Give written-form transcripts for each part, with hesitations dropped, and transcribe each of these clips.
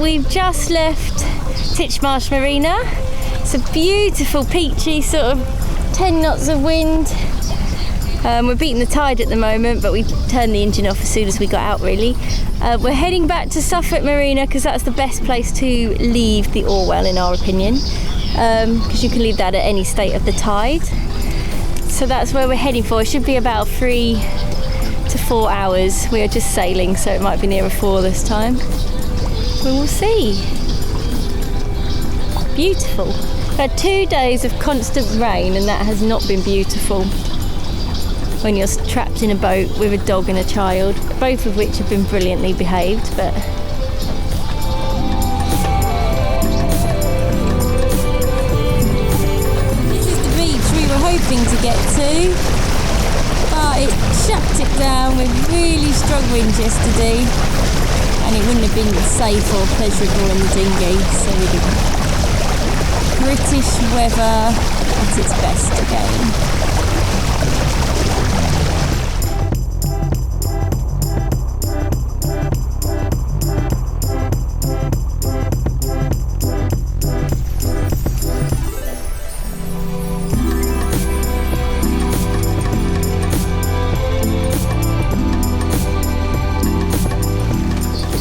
we've just left Titchmarsh Marina. It's a beautiful peachy sort of 10 knots of wind. We're beating the tide at the moment, but we turned the engine off as soon as we got out really. We're heading back to Suffolk Marina because that's the best place to leave the Orwell in our opinion, because you can leave that at any state of the tide. So that's where we're heading for. It should be about 3 to 4 hours. We are just sailing, so it might be nearer 4 this time. We will see. Beautiful. We've had 2 days of constant rain and that has not been beautiful. When you're trapped in a boat with a dog and a child, both of which have been brilliantly behaved, but this is the beach we were hoping to get to, but it shut it down with really strong winds yesterday and it wouldn't have been safe or pleasurable in the dinghy, so we didn't. British weather at its best again.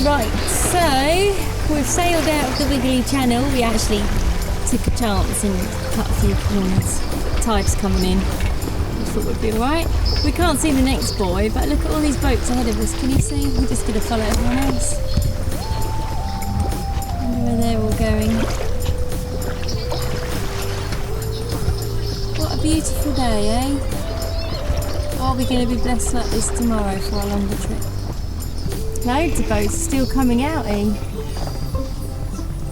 Right, so we've sailed out of the Wiggly Channel. We actually took a chance and cut a few corners. The tide's coming in. I thought we'd be alright. We can't see the next buoy, but look at all these boats ahead of us. Can you see? We're just going to follow everyone else. I wonder where they're all going. What a beautiful day, eh? Are we going to be blessed like this tomorrow for our longer trip? Loads of boats still coming out, eh?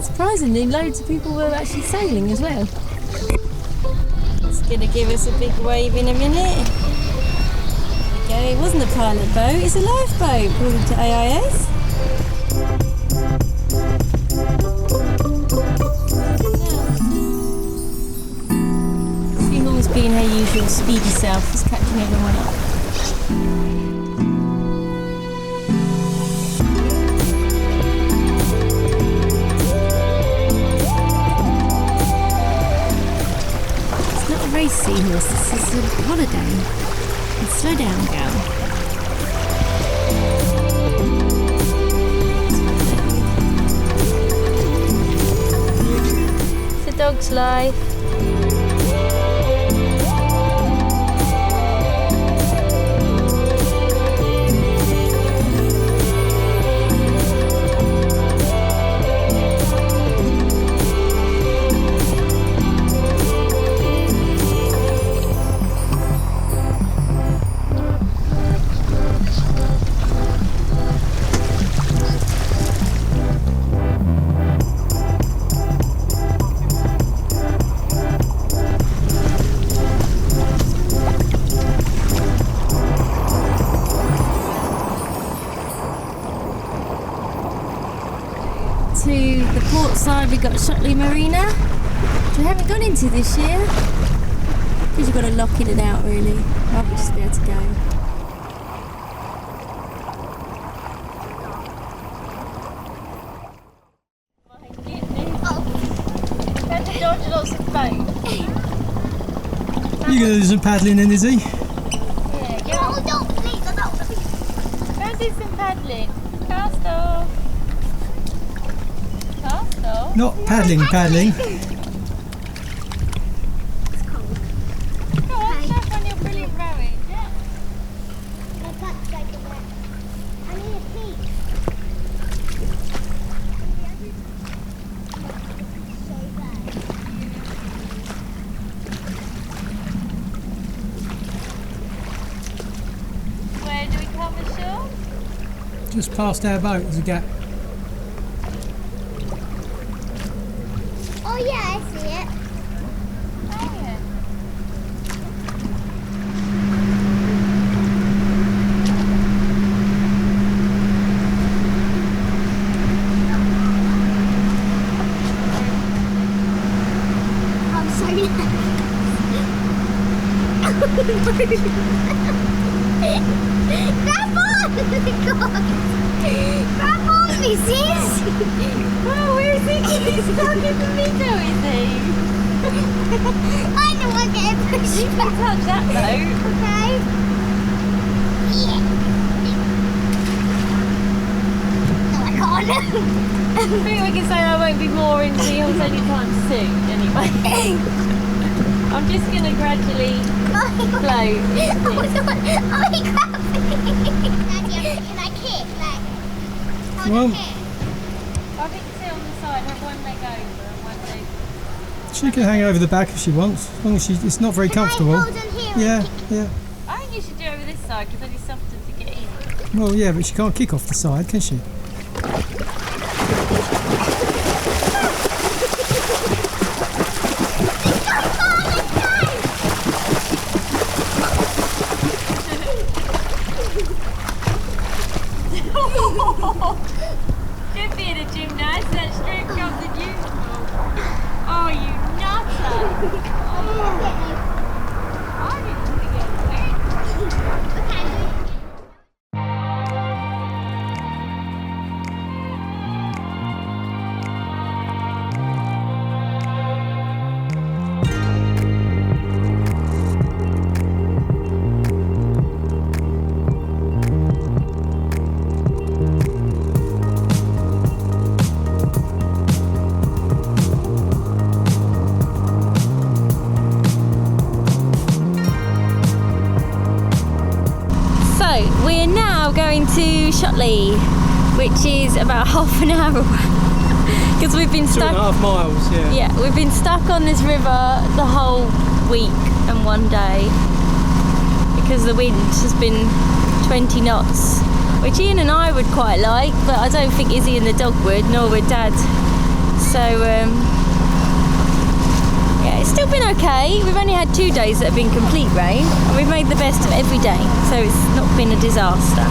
Surprisingly, loads of people were actually sailing as well. It's going to give us a big wave in a minute. There we go. It wasn't a pilot boat, it's a lifeboat, according to AIS. Seahorse being her usual speedy self is catching everyone up. Race seahorse, this is a holiday. And slow down, gal. It's a dog's life. To the port side we've got Shotley Marina, which we haven't gone into this year because you've got to lock in and out really. Rather just be able to go. My goodness. Oh. Had to dodge lots of boats. You're going to do some paddling then, is he? Yeah, go on. Oh, don't, please, I don't. Go do some paddling. Cast off. Not paddling, paddling. Go on, show on your brilliant rowing, yeah. I can't take it back. I need a pee. So bad. Where do we come ashore? Just past our boat, there's a gap. Oh yeah, I see it. Oh yeah. I'm sorry. Grab on! God! Grab on this is. Oh, where is he? He's stuck in the middle, is he? I don't want to get pushed You can back. touch that though. Okay. Yeah. No, I can't. I think we can say I won't be more into the hills anytime soon, anyway. I'm just going to gradually float. Oh, he grabbed me. Daddy, can I kick? Like, hold Well, a kick. I think sit on the side, have one leg over and one leg. she can hang over the back if she wants, as long as it's not very Can I comfortable. hold on here? Yeah, yeah. I think you should do it over this side because then it's softer to get in. Well, yeah, but she can't kick off the side, can she? Good being a gymnast, that strength comes in useful. Oh, you nutter! I didn't want to get wet. We're now going to Shotley, which is about half an hour away. Because we've been stuck. 2.5 miles, yeah. Yeah, we've been stuck on this river the whole week and one day because the wind has been 20 knots, which Ian and I would quite like, but I don't think Izzy and the dog would, nor would Dad. So yeah, it's still been okay. We've only had 2 days that have been complete rain, and we've made the best of every day, so it's not been a disaster.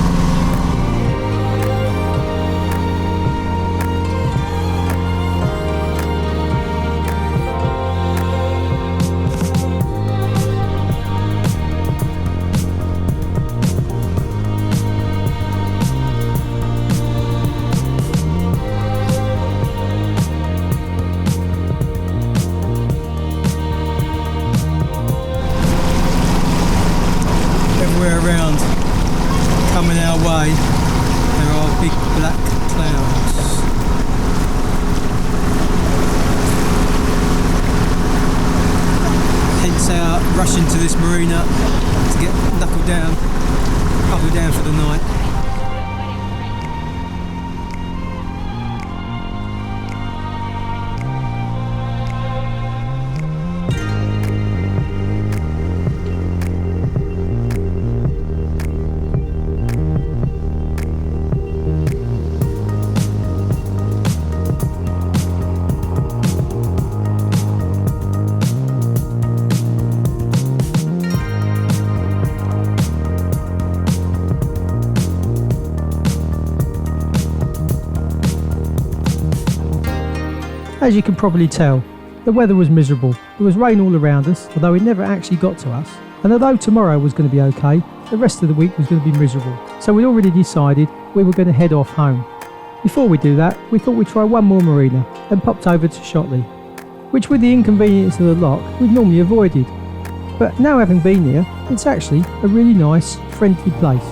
Around coming our way, there are big black clouds. Hence our rush into this marina to get buckled down for the night. As you can probably tell, the weather was miserable. There was rain all around us, although it never actually got to us. And although tomorrow was going to be okay, the rest of the week was going to be miserable. So we'd already decided we were going to head off home. Before we do that, we thought we'd try one more marina and popped over to Shotley, which with the inconvenience of the lock we'd normally avoided. But now having been here, it's actually a really nice, friendly place.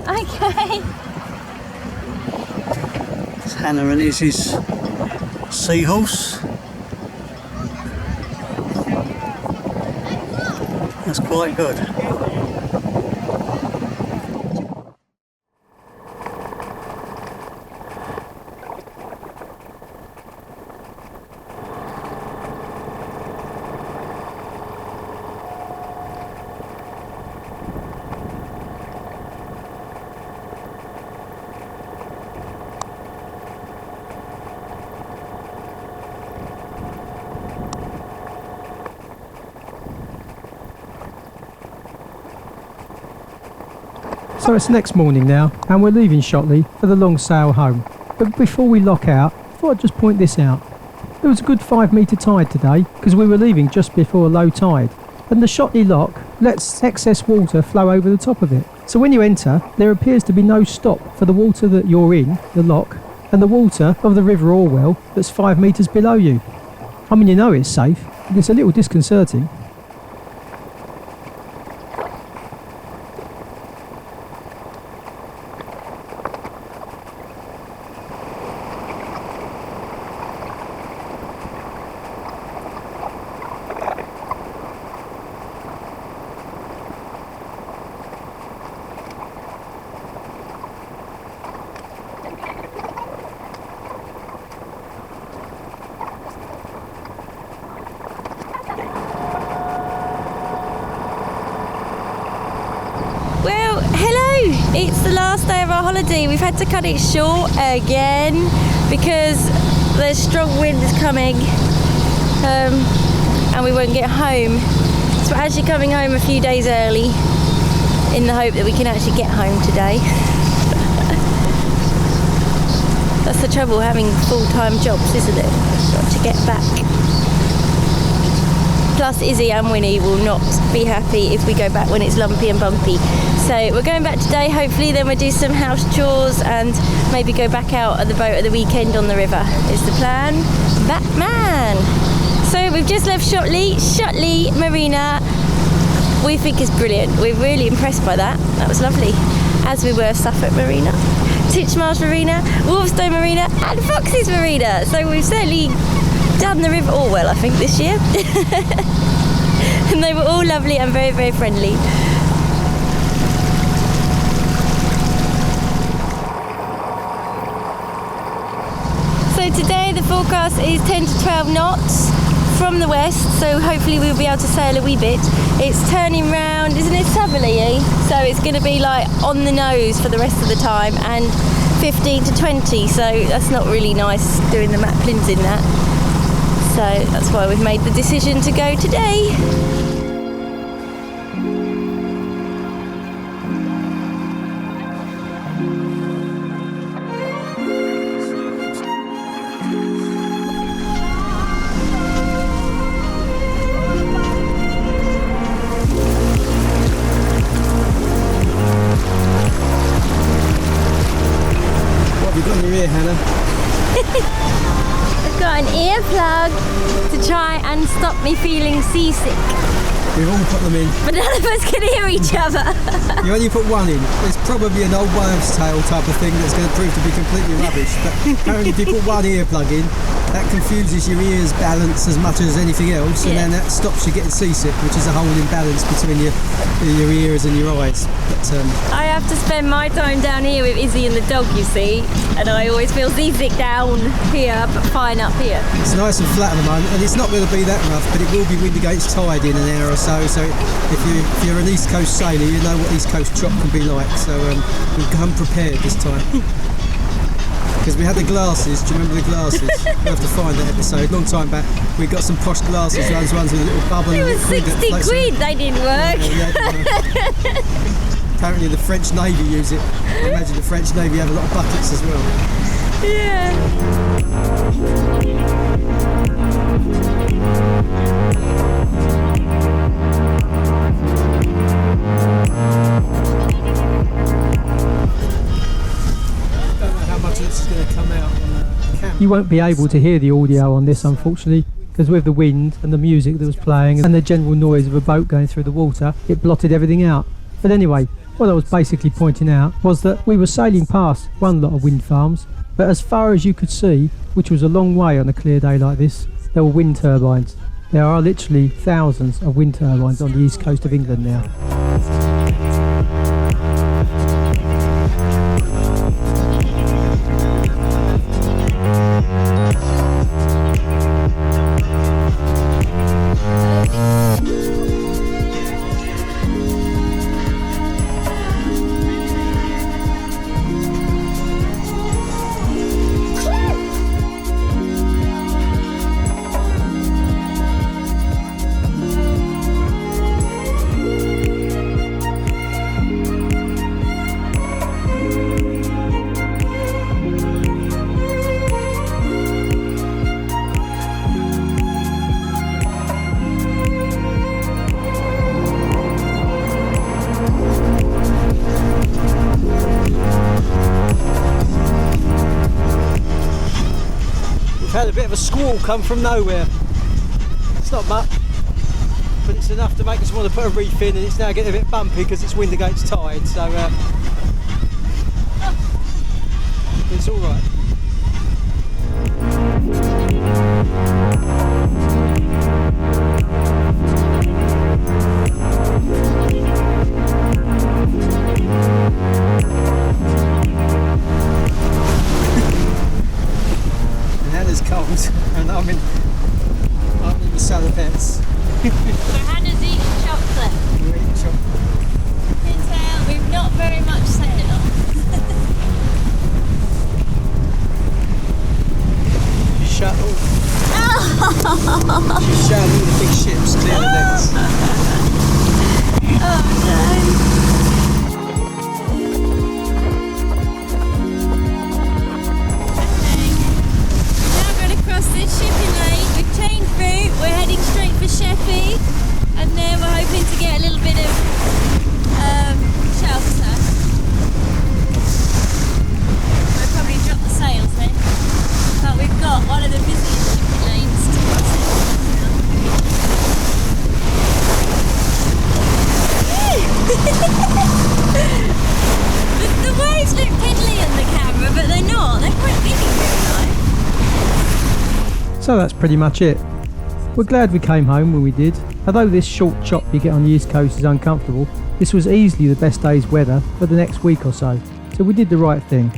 Okay. It's Hannah and Izzy's seahorse. That's quite good. So it's the next morning now, and we're leaving Shotley for the long sail home. But before we lock out, I thought I'd just point this out. There was a good 5 metre tide today, because we were leaving just before low tide. And the Shotley Lock lets excess water flow over the top of it. So when you enter, there appears to be no stop for the water that you're in, the lock, and the water of the River Orwell that's 5 metres below you. I mean, you know it's safe, but it's a little disconcerting. Well, hello! It's the last day of our holiday. We've had to cut it short again because there's strong wind is coming and we won't get home. So we're actually coming home a few days early in the hope that we can actually get home today. That's the trouble having full-time jobs, isn't it? Got to get back. Plus Izzy and Winnie will not be happy if we go back when it's lumpy and bumpy. So we're going back today, hopefully, then we'll do some house chores and maybe go back out at the boat at the weekend on the river is the plan. Batman! So we've just left Shotley Marina. We think it's brilliant. We're really impressed by that. That was lovely. As we were Suffolk Marina, Titchmarsh Marina, Wolfstone Marina and Foxes Marina. So we've certainly done the River Orwell, I think, this year. And they were all lovely and very, very friendly. So today the forecast is 10 to 12 knots from the west, so hopefully we'll be able to sail a wee bit. It's turning round, isn't it southerly? So it's going to be like on the nose for the rest of the time, and 15 to 20, so that's not really nice doing the Maplins in that. So that's why we've made the decision to go today. What have you got in your ear, Hannah? I've got an earplug to try and stop me feeling seasick. We've all put them in. But none of us can hear each other. You only put one in. It's probably an old wives' tale type of thing that's going to prove to be completely rubbish. But apparently if you put one earplug in, that confuses your ears balance as much as anything else, and then that stops you getting seasick, which is a whole imbalance between your ears and your eyes. But I have to spend my time down here with Izzy and the dog, you see, and I always feel seasick down here, but fine up here. it's nice and flat at the moment, and it's not going to be that rough, but it will be wind against tide in an hour or so. So if you're an East Coast sailor, you know what East Coast chop can be like. So we've come prepared this time. Because we had the glasses, do you remember the glasses? We'll have to find that episode, long time back. We got some posh glasses, ones with a little bubble. It was 60 quid, they didn't work. Apparently the French Navy use it. I imagine the French Navy have a lot of buckets as well. Yeah. You won't be able to hear the audio on this, unfortunately, because with the wind and the music that was playing and the general noise of a boat going through the water, it blotted everything out. But anyway, what I was basically pointing out was that we were sailing past one lot of wind farms, but as far as you could see, which was a long way on a clear day like this, there were wind turbines. There are literally thousands of wind turbines on the east coast of England now. bit of a squall come from nowhere. It's not much, but it's enough to make us want to put a reef in, and it's now getting a bit bumpy because it's wind against tide, so it's all right. And I'm in the salopettes. So Hannah's eating chocolate. We're eating chocolate. Turns out we've not very much sail on. She shut all. She shut all the big ships clear the decks. Oh no. This shipping lane, we've changed route, we're heading straight for Sheffy, and then we're hoping to get a little bit of shelter. We'll probably drop the sails then, but we've got one of the busiest shipping lanes to cross the waves look piddly on the camera, but they're not, they're quite big in real life. So that's pretty much it. We're glad we came home when we did. Although this short chop you get on the East Coast is uncomfortable, this was easily the best day's weather for the next week or so we did the right thing.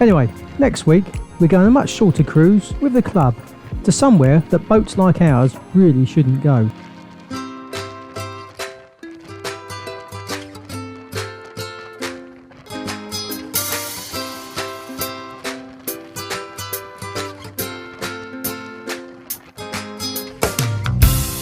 Anyway, next week we're going a much shorter cruise with the club to somewhere that boats like ours really shouldn't go.